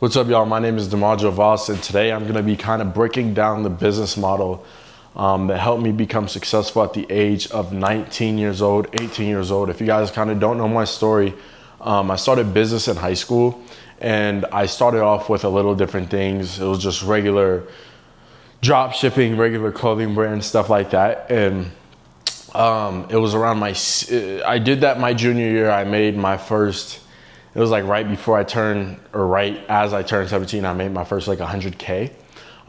What's up, y'all? My name is dimaggiovoss, and today I'm going to be kind of breaking down the business model that helped me become successful at the age of 19 years old, 18 years old. If you guys kind of don't know my story, I started business in high school, and I started off with a little different things. It was just regular drop shipping, regular clothing brand, stuff like that. And it was around I did that my junior year. I made my first, it was like right before I turned, or right as I turned 17, I made my first like 100K.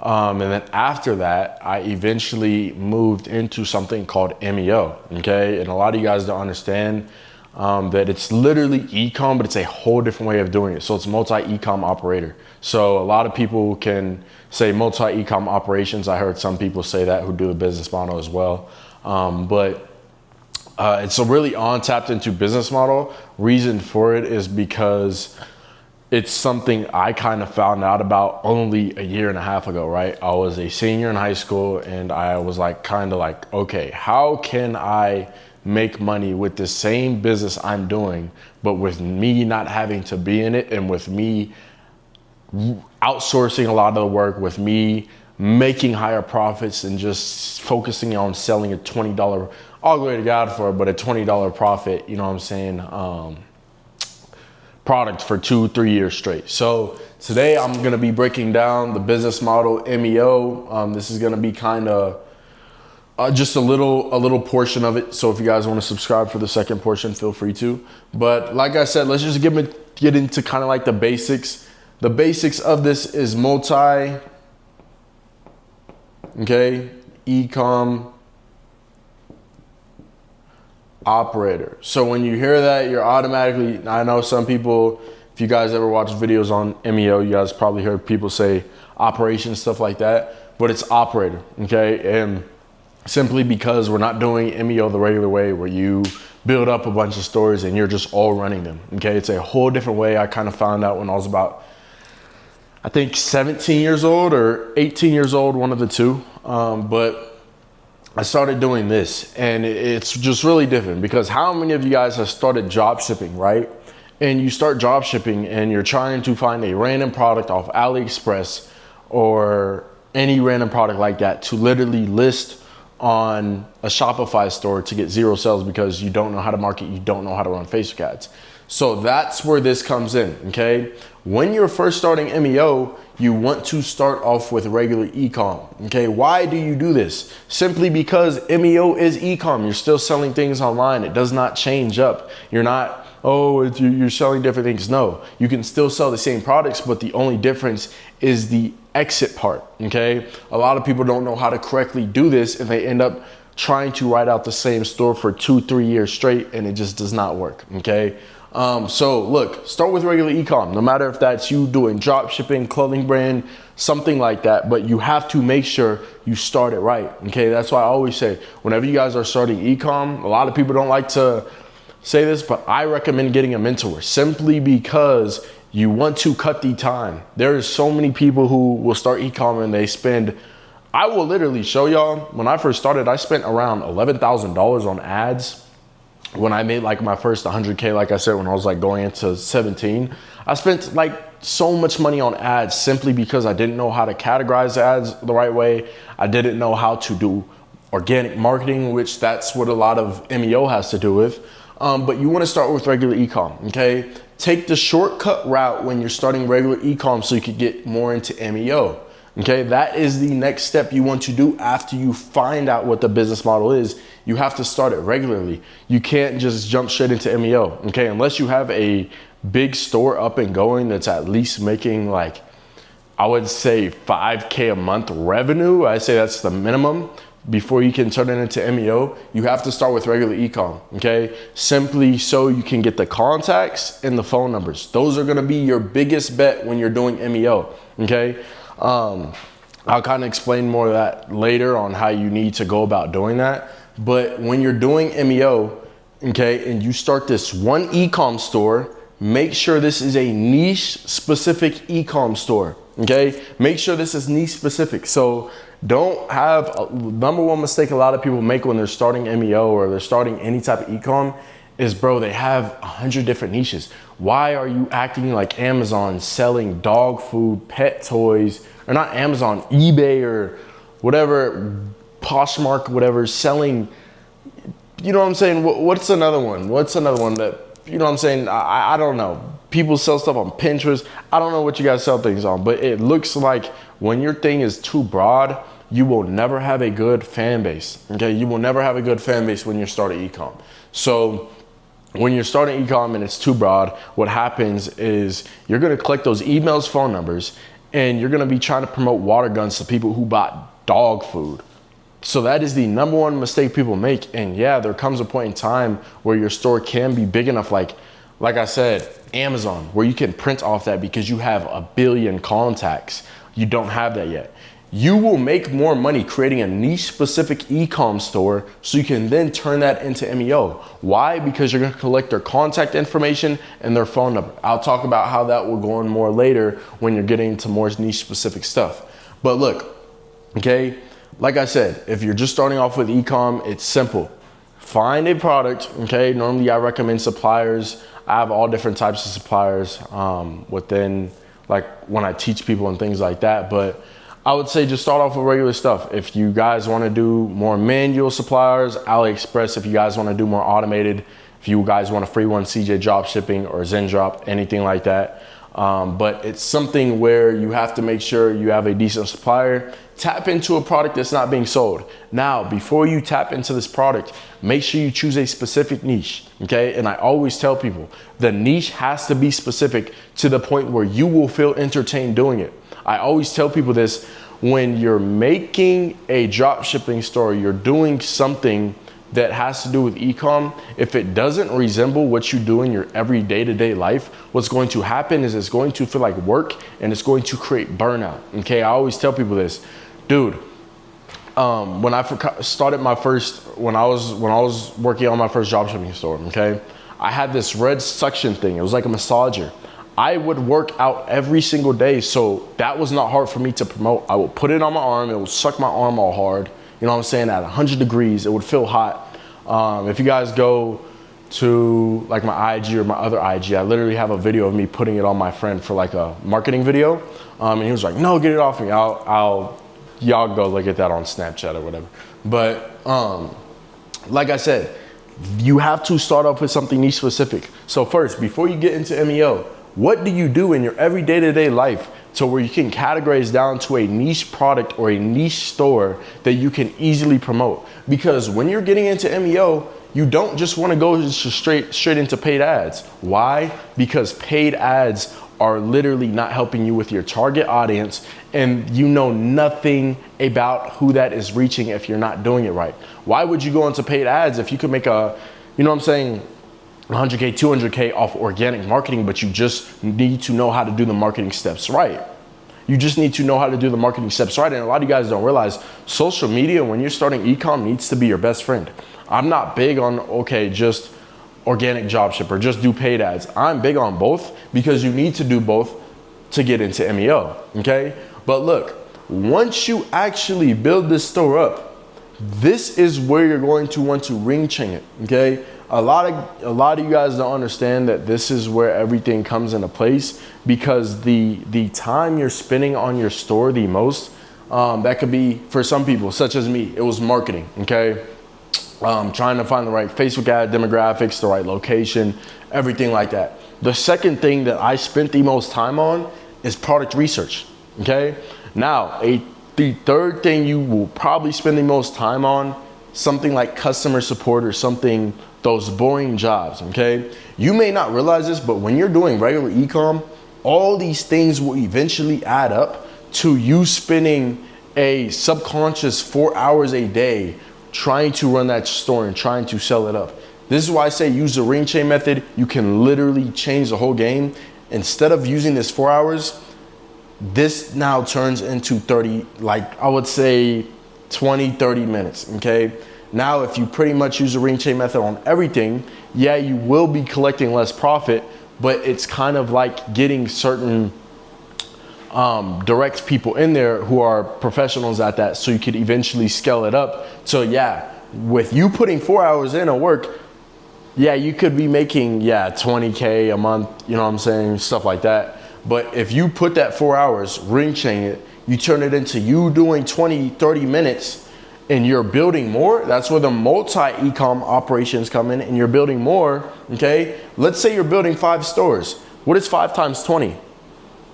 And then after that, I eventually moved into something called MEO, okay? And a lot of you guys don't understand that it's literally ecom, but it's a whole different way of doing it. So it's multi-ecom operator. So a lot of people can say multi-ecom operations. I heard some people say that who do the business model as well. It's a really untapped into business model. Reason for it is because it's something I kind of found out about only a year and a half ago, right? I was a senior in high school, and I was like, okay, how can I make money with the same business I'm doing, but with me not having to be in it, and with me outsourcing a lot of the work, with me making higher profits and just focusing on selling a $20, all glory to God for it, but a $20 profit, you know what I'm saying, product for 2-3 years straight. So today I'm gonna be breaking down the business model MEO. This is gonna be kind of just a little portion of it. So if you guys want to subscribe for the second portion, feel free to. But like I said, let's just get into kind of like the basics. The basics of this is ecom operator. So when you hear that, you're automatically, I know some people, if you guys ever watch videos on MEO, you guys probably heard people say operation, stuff like that, but it's operator, okay? And simply because we're not doing MEO the regular way where you build up a bunch of stores and you're just all running them, okay? It's a whole different way. I kind of found out when I was about, I think 17 years old or 18 years old, one of the two. But I started doing this, and it's just really different because how many of you guys have started drop shipping, right? And you start drop shipping and you're trying to find a random product off AliExpress or any random product like that to literally list on a Shopify store to get 0 sales because you don't know how to market, you don't know how to run Facebook ads. So that's where this comes in, okay? When you're first starting MEO, you want to start off with regular ecom, okay? Why do you do this? Simply because MEO is ecom. You're still selling things online. It does not change up. You're not, you're selling different things. No, you can still sell the same products, but the only difference is the exit part, okay? A lot of people don't know how to correctly do this, and they end up trying to write out the same store for 2-3 years straight, and it just does not work, okay? So look, start with regular ecom, no matter if that's you doing drop shipping, clothing brand, something like that, but you have to make sure you start it right, okay? That's why I always say, whenever you guys are starting ecom, a lot of people don't like to say this, but I recommend getting a mentor simply because you want to cut the time. There is so many people who will start ecom and they spend, I will literally show y'all, when I first started, I spent around $11,000 on ads. When I made like my first 100K, like I said, when I was like going into 17, I spent like so much money on ads simply because I didn't know how to categorize ads the right way. I didn't know how to do organic marketing, which that's what a lot of MEO has to do with. But you want to start with regular ecom, okay? Take the shortcut route when you're starting regular ecom so you could get more into MEO. Okay, that is the next step you want to do after you find out what the business model is. You have to start it regularly. You can't just jump straight into MEO, okay? Unless you have a big store up and going that's at least making like, I would say 5K a month revenue. I say that's the minimum before you can turn it into MEO. You have to start with regular ecom, okay? Simply so you can get the contacts and the phone numbers. Those are gonna be your biggest bet when you're doing MEO, okay? I'll kind of explain more of that later on how you need to go about doing that. But when you're doing MEO, okay, and you start this one ecom store, make sure this is a niche specific ecom store, okay? Make sure this is niche specific. So don't have, number one mistake a lot of people make when they're starting MEO or they're starting any type of ecom is, bro, they have 100 different niches. Why are you acting like Amazon selling dog food, pet toys, or not Amazon, eBay or whatever, Poshmark, whatever, selling, you know what I'm saying? What's another one? What's another one that, you know what I'm saying? I don't know. People sell stuff on Pinterest. I don't know what you guys sell things on, but it looks like when your thing is too broad, you will never have a good fan base, okay? You will never have a good fan base when you're starting ecom. So when you're starting ecom and it's too broad, what happens is you're gonna collect those emails, phone numbers, and you're gonna be trying to promote water guns to people who bought dog food. So that is the number one mistake people make. And yeah, there comes a point in time where your store can be big enough, like I said, Amazon, where you can print off that because you have a billion contacts. You don't have that yet. You will make more money creating a niche specific e-com store so you can then turn that into MEO. Why? Because you're gonna collect their contact information and their phone number. I'll talk about how that will go on more later when you're getting into more niche specific stuff. But look, okay, like I said, if you're just starting off with ecom, it's simple. Find a product, okay? Normally I recommend suppliers. I have all different types of suppliers within, like when I teach people and things like that, but I would say just start off with regular stuff. If you guys wanna do more manual suppliers, AliExpress. If you guys wanna do more automated, if you guys want a free one, CJ Dropshipping or ZenDrop, anything like that. But it's something where you have to make sure you have a decent supplier. Tap into a product that's not being sold. Now, before you tap into this product, make sure you choose a specific niche, okay? And I always tell people, the niche has to be specific to the point where you will feel entertained doing it. I always tell people this, when you're making a drop shipping store, you're doing something that has to do with ecom. If it doesn't resemble what you do in your every day-to-day life, what's going to happen is it's going to feel like work and it's going to create burnout, okay? I always tell people this, dude, when I started my first, when I was working on my first drop shipping store, okay? I had this red suction thing. It was like a massager. I would work out every single day, so that was not hard for me to promote. I would put it on my arm, it would suck my arm all hard, you know what I'm saying, at 100 degrees, it would feel hot. If you guys go to like my IG or my other IG, I literally have a video of me putting it on my friend for like a marketing video, and he was like, no, get it off me, y'all go look at that on Snapchat or whatever. But like I said, you have to start off with something niche specific. So first, before you get into MEO, what do you do in your every day-to-day life to where you can categorize down to a niche product or a niche store that you can easily promote? Because when you're getting into MEO, you don't just want to go straight into paid ads. Why? Because paid ads are literally not helping you with your target audience, and you know nothing about who that is reaching if you're not doing it right. Why would you go into paid ads if you could make a, you know what I'm saying, 100K, 200K off organic marketing, but you just need to know how to do the marketing steps right. You just need to know how to do the marketing steps right. And a lot of you guys don't realize social media, when you're starting ecom, needs to be your best friend. I'm not big on, okay, just organic dropship or just do paid ads. I'm big on both because you need to do both to get into MEO, okay? But look, once you actually build this store up, this is where you're going to want to ring chain it, okay? A lot of you guys don't understand that this is where everything comes into place, because the time you're spending on your store the most, that could be, for some people, such as me, it was marketing, okay? Trying to find the right Facebook ad demographics, the right location, everything like that. The second thing that I spent the most time on is product research, okay? Now, the third thing you will probably spend the most time on, something like customer support or something, those boring jobs, okay? You may not realize this, but when you're doing regular ecom, all these things will eventually add up to you spending a subconscious 4 hours a day trying to run that store and trying to sell it up. This is why I say use the ring chain method. You can literally change the whole game. Instead of using this 4 hours, this now turns into 30, like I would say 20, 30 minutes, okay? Now, if you pretty much use the ring chain method on everything, yeah, you will be collecting less profit, but it's kind of like getting certain direct people in there who are professionals at that, so you could eventually scale it up. So yeah, with you putting 4 hours in of work, yeah, you could be making, yeah, 20K a month, you know what I'm saying, stuff like that. But if you put that 4 hours, ring chain it, you turn it into you doing 20, 30 minutes and you're building more, that's where the multi-ecom operations come in, and you're building more, okay? Let's say you're building 5 stores. What is 5 times 20?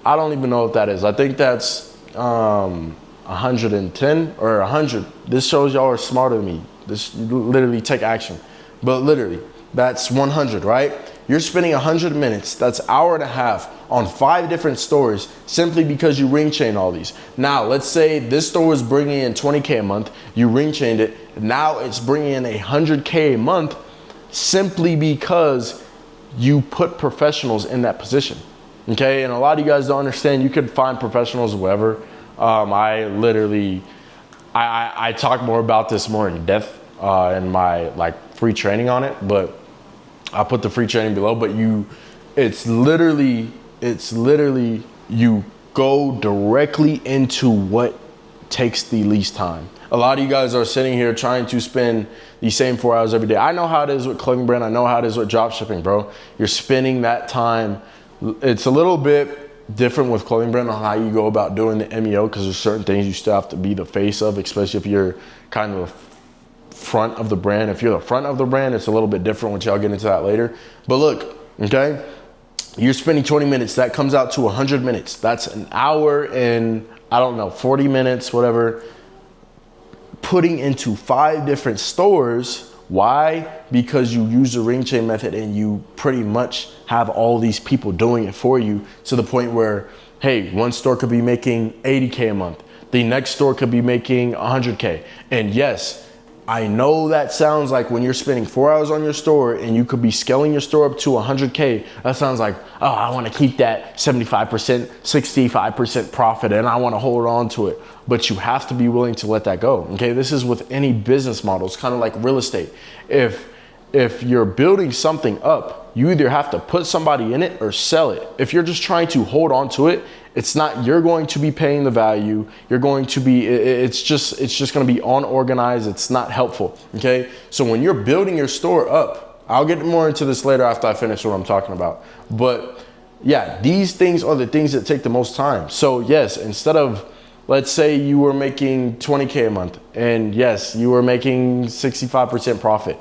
I don't even know what that is. I think that's 110 or 100. This shows y'all are smarter than me. This literally take action. But literally, that's 100, right? You're spending 100 minutes, that's an hour and a half on 5 different stores simply because you ring chain all these. Now, let's say this store was bringing in 20K a month, you ring chained it, now it's bringing in 100K a month simply because you put professionals in that position, okay? And a lot of you guys don't understand, you could find professionals wherever. I talk more about this more in depth in my free training on it, but I'll put the free training below. But it's literally you go directly into what takes the least time. A lot of you guys are sitting here trying to spend the same 4 hours every day. I know how it is with clothing brand. I know how it is with drop shipping, bro. You're spending that time. It's a little bit different with clothing brand on how you go about doing the MEO, because there's certain things you still have to be the face of, especially if you're kind of the front of the brand. If you're the front of the brand, it's a little bit different, which I'll get into that later. But look, okay, you're spending 20 minutes, that comes out to 100 minutes. That's an hour and, I don't know, 40 minutes, whatever, putting into 5 different stores. Why? Because you use the ring chain method and you pretty much have all these people doing it for you, to the point where, hey, one store could be making 80K a month. The next store could be making 100K. And yes, I know that sounds like when you're spending 4 hours on your store and you could be scaling your store up to 100K, that sounds like, oh, I want to keep that 75%, 65% profit and I want to hold on to it. But you have to be willing to let that go, okay? This is with any business model. It's kind of like real estate. If you're building something up, you either have to put somebody in it or sell it. If you're just trying to hold on to it, it's not, you're going to be paying the value. You're going to be, it's just going to be unorganized. It's not helpful, okay? So when you're building your store up, I'll get more into this later after I finish what I'm talking about. But yeah, these things are the things that take the most time. So yes, instead of, let's say you were making 20K a month and yes, you were making 65% profit.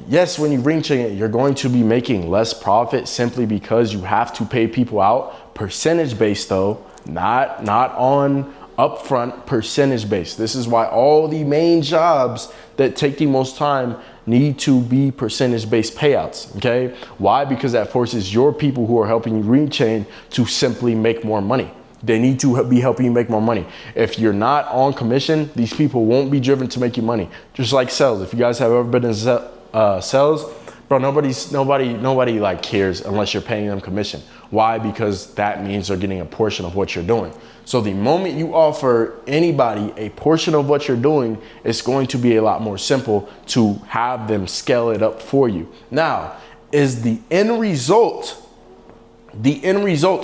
Yes, when you ring chain it, you're going to be making less profit simply because you have to pay people out percentage based though, not on upfront, percentage based. This is why all the main jobs that take the most time need to be percentage based payouts, okay? Why? Because that forces your people who are helping you ring chain to simply make more money. They need to be helping you make more money. If you're not on commission, these people won't be driven to make you money. Just like sales. If you guys have ever been in sales, bro, nobody like cares unless you're paying them commission. Why? Because that means they're getting a portion of what you're doing. So the moment you offer anybody a portion of what you're doing, it's going to be a lot more simple to have them scale it up for you. Now, is the end result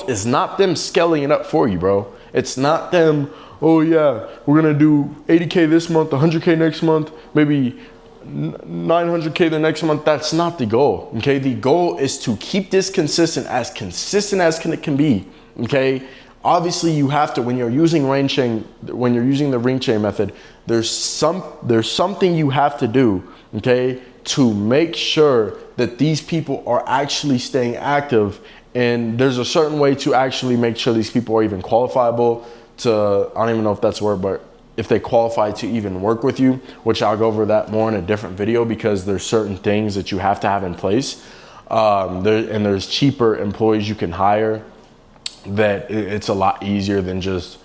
is not them scaling it up for you, bro. It's not them, oh yeah, we're gonna do 80K this month, 100K next month, maybe 900K the next month. That's not the goal, okay? The goal is to keep this consistent as it can be, okay? Obviously you have to, when you're using the ring chain method, there's something you have to do, okay, to make sure that these people are actually staying active. And there's a certain way to actually make sure these people are even qualifiable to, I don't even know if that's a word, but if they qualify to even work with you, which I'll go over that more in a different video, because there's certain things that you have to have in place. There's cheaper employees you can hire that it's a lot easier than just,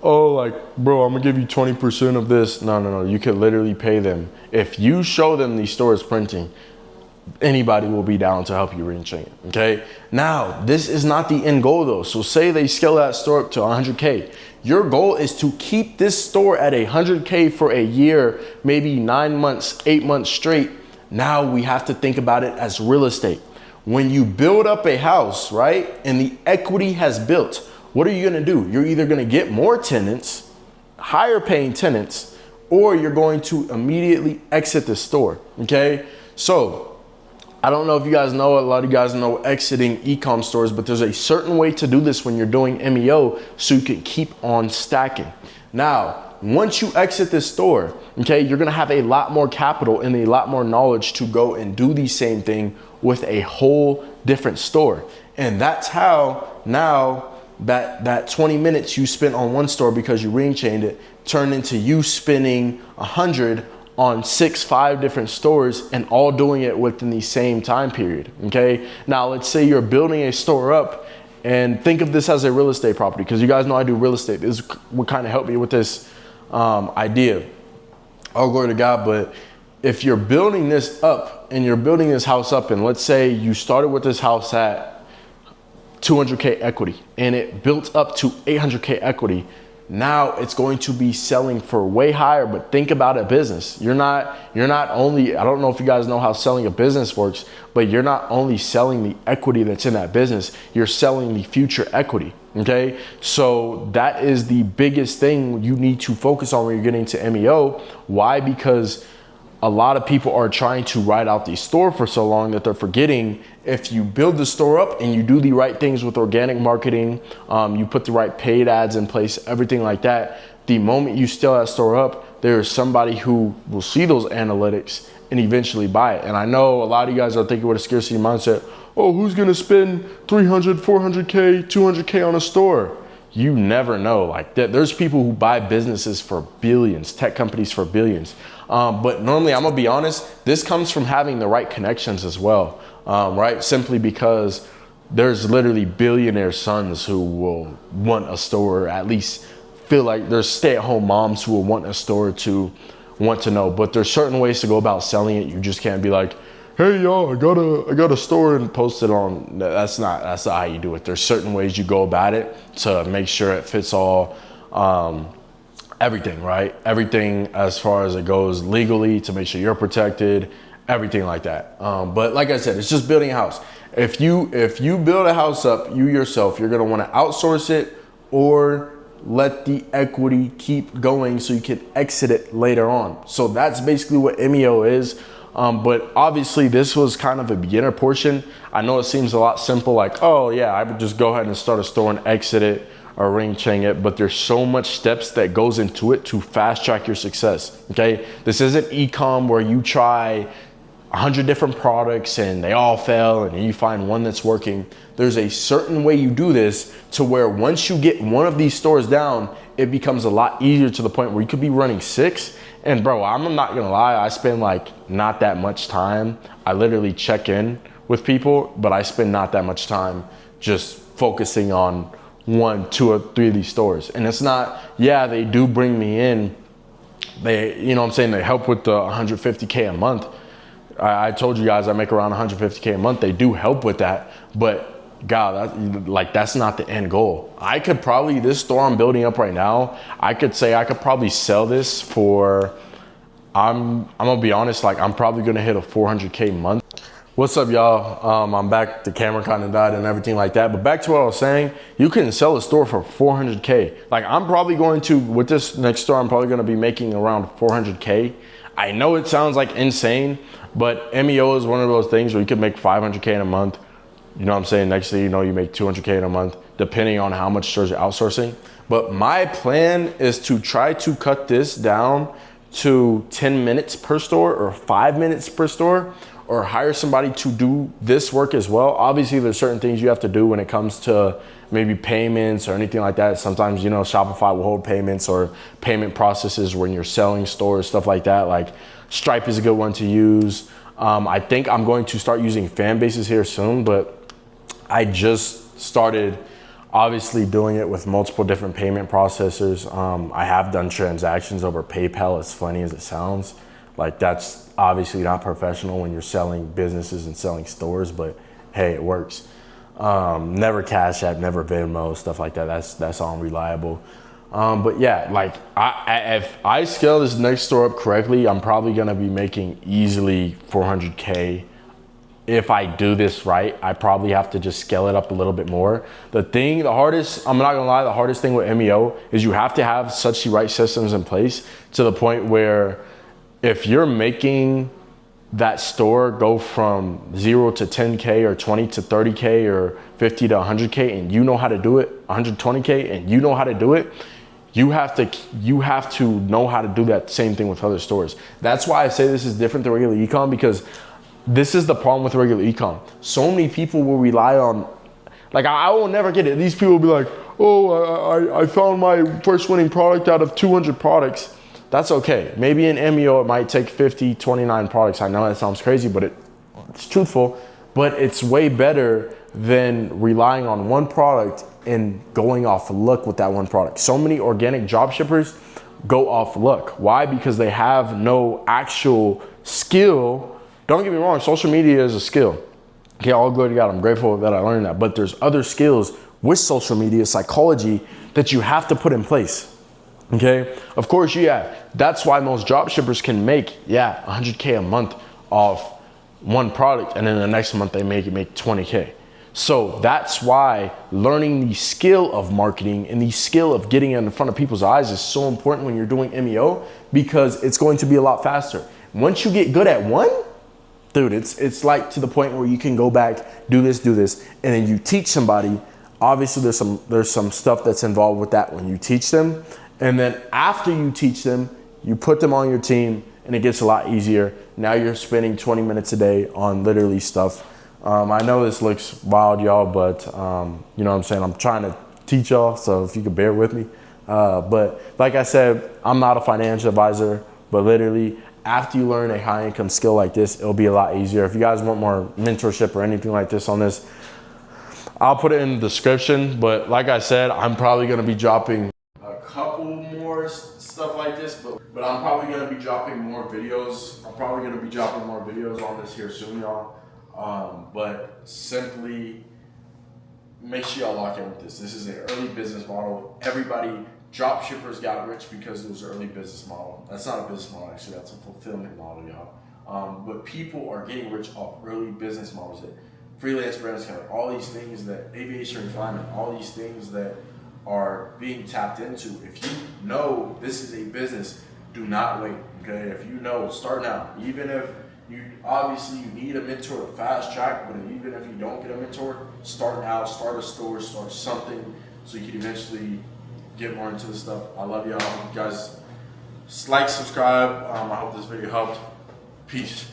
oh, like, bro, I'm gonna give you 20% of this. No, you can literally pay them. If you show them the store is printing, anybody will be down to help you ring chain, okay? Now, this is not the end goal though. So say they scale that store up to 100K. Your goal is to keep this store at 100K for a year, maybe 9 months, 8 months straight. Now we have to think about it as real estate. When you build up a house, right, and the equity has built, what are you gonna do? You're either gonna get more tenants, higher paying tenants, or you're going to immediately exit the store, okay? So I don't know if you guys know, a lot of you guys know exiting ecom stores, but there's a certain way to do this when you're doing MEO so you can keep on stacking. Now, once you exit this store, okay, you're gonna have a lot more capital and a lot more knowledge to go and do the same thing with a whole different store. And that's how now that 20 minutes you spent on one store because you ring chained it turned into you spending 100 on 5 different stores and all doing it within the same time period, okay? Now, let's say you're building a store up and think of this as a real estate property, because you guys know I do real estate. This would kind of help me with this idea. All glory to God. But if you're building this up and you're building this house up, and let's say you started with this house at 200K equity and it built up to 800K equity, now it's going to be selling for way higher. But think about a business. You're not only, I don't know if you guys know how selling a business works, but you're not only selling the equity that's in that business, you're selling the future equity, okay? So that is the biggest thing you need to focus on when you're getting to MEO. Why? Because a lot of people are trying to ride out the store for so long that they're forgetting, if you build the store up and you do the right things with organic marketing, you put the right paid ads in place, everything like that, the moment you scale that store up, there is somebody who will see those analytics and eventually buy it. And I know a lot of you guys are thinking with a scarcity mindset, oh, who's gonna spend 300, 400K, 200K on a store? You never know. Like that, there's people who buy businesses for billions, tech companies for billions. But normally, I'm gonna be honest, this comes from having the right connections as well, right? Simply because there's literally billionaire sons who will want a store, at least feel like there's stay-at-home moms who will want a store to want to know. But there's certain ways to go about selling it. You just can't be like, hey y'all, I got a store and post it on. That's not how you do it. There's certain ways you go about it to make sure it fits all, everything, right? Everything as far as it goes legally to make sure you're protected, everything like that. But like I said, it's just building a house. If you build a house up, you yourself, you're gonna wanna outsource it or let the equity keep going so you can exit it later on. So that's basically what MEO is. But obviously this was kind of a beginner portion. I know it seems a lot simple, like, oh yeah, I would just go ahead and start a store and exit it or ring chain it, but there's so much steps that goes into it to fast track your success, okay? This isn't ecom where you try 100 different products and they all fail and you find one that's working. There's a certain way you do this to where once you get one of these stores down, it becomes a lot easier to the point where you could be running 6. And bro, I'm not gonna lie, I spend like not that much time. I literally check in with people, but I spend not that much time just focusing on 1, 2, or 3 of these stores. And it's not, yeah, they do bring me in. They, you know what I'm saying, they help with the 150K a month. I told you guys I make around 150K a month. They do help with that, but God, that's not the end goal. I could probably, this store I'm building up right now, I could say I could probably sell this for, I'm gonna be honest, like I'm probably gonna hit a 400K a month. What's up, y'all? I'm back. The camera kind of died and everything like that. But back to what I was saying, you can sell a store for 400K. Like I'm probably going to, with this next store, I'm probably gonna be making around 400K. I know it sounds like insane, but MEO is one of those things where you could make 500K in a month. You know what I'm saying? Next thing you know, you make 200K in a month, depending on how much stores you're outsourcing. But my plan is to try to cut this down to 10 minutes per store or 5 minutes per store, or hire somebody to do this work as well. Obviously, there's certain things you have to do when it comes to maybe payments or anything like that. Sometimes, you know, Shopify will hold payments or payment processes when you're selling stores, stuff like that. Like Stripe is a good one to use. I think I'm going to start using fan bases here soon, but I just started obviously doing it with multiple different payment processors. I have done transactions over PayPal, as funny as it sounds. Like that's obviously not professional when you're selling businesses and selling stores, but hey, it works. Never Cash App, never Venmo, stuff like that. That's all unreliable. But yeah, like if I scale this next store up correctly, I'm probably gonna be making easily 400K. If I do this right, I probably have to just scale it up a little bit more. The hardest, I'm not gonna lie, the hardest thing with MEO is you have to have such the right systems in place to the point where if you're making that store go from 0 to 10K or 20 to 30K or 50 to 100K, and you know how to do it, 120K, and you know how to do it, you have to know how to do that same thing with other stores. That's why I say this is different than regular ecom, because this is the problem with regular ecom. So many people will rely on, like, I will never get it. These people will be like, oh, I found my first winning product out of 200 products. That's okay. Maybe in MEO it might take 50, 29 products. I know that sounds crazy, but it's truthful. But it's way better than relying on one product and going off luck with that one product. So many organic drop shippers go off luck. Why? Because they have no actual skill. Don't get me wrong, social media is a skill. Okay, all good to God. I'm grateful that I learned that. But there's other skills with social media, psychology, that you have to put in place. Okay, of course, yeah, that's why most drop shippers can make, 100K a month off one product, and then the next month they make 20K. So that's why learning the skill of marketing and the skill of getting in front of people's eyes is so important when you're doing MEO, because it's going to be a lot faster. Once you get good at one, dude, it's like to the point where you can go back, do this, and then you teach somebody. Obviously, there's some stuff that's involved with that when you teach them. And then after you teach them, you put them on your team, and it gets a lot easier. Now you're spending 20 minutes a day on literally stuff. I know this looks wild, y'all, but you know what I'm saying? I'm trying to teach y'all, so if you could bear with me. But like I said, I'm not a financial advisor, but literally after you learn a high income skill like this, it'll be a lot easier. If you guys want more mentorship or anything like this on this, I'll put it in the description. But like I said, I'm probably gonna be dropping couple more stuff like this, but I'm probably gonna be dropping more videos. I'm probably gonna be dropping more videos on this here soon, y'all. But simply make sure y'all lock in with this. This is an early business model. Everybody, drop shippers got rich because it was an early business model. That's not a business model, actually. That's a fulfillment model, y'all. But people are getting rich off early business models. That freelance brands have all these things, that aviation refinement, all these things that are being tapped into. If you know this is a business, do not wait. Okay, if you know, start now. Even if you need a mentor to fast track, but even if you don't get a mentor, start now. Start a store, start something, so you can eventually get more into this stuff. I love y'all. You guys like, subscribe. I hope this video helped. Peace.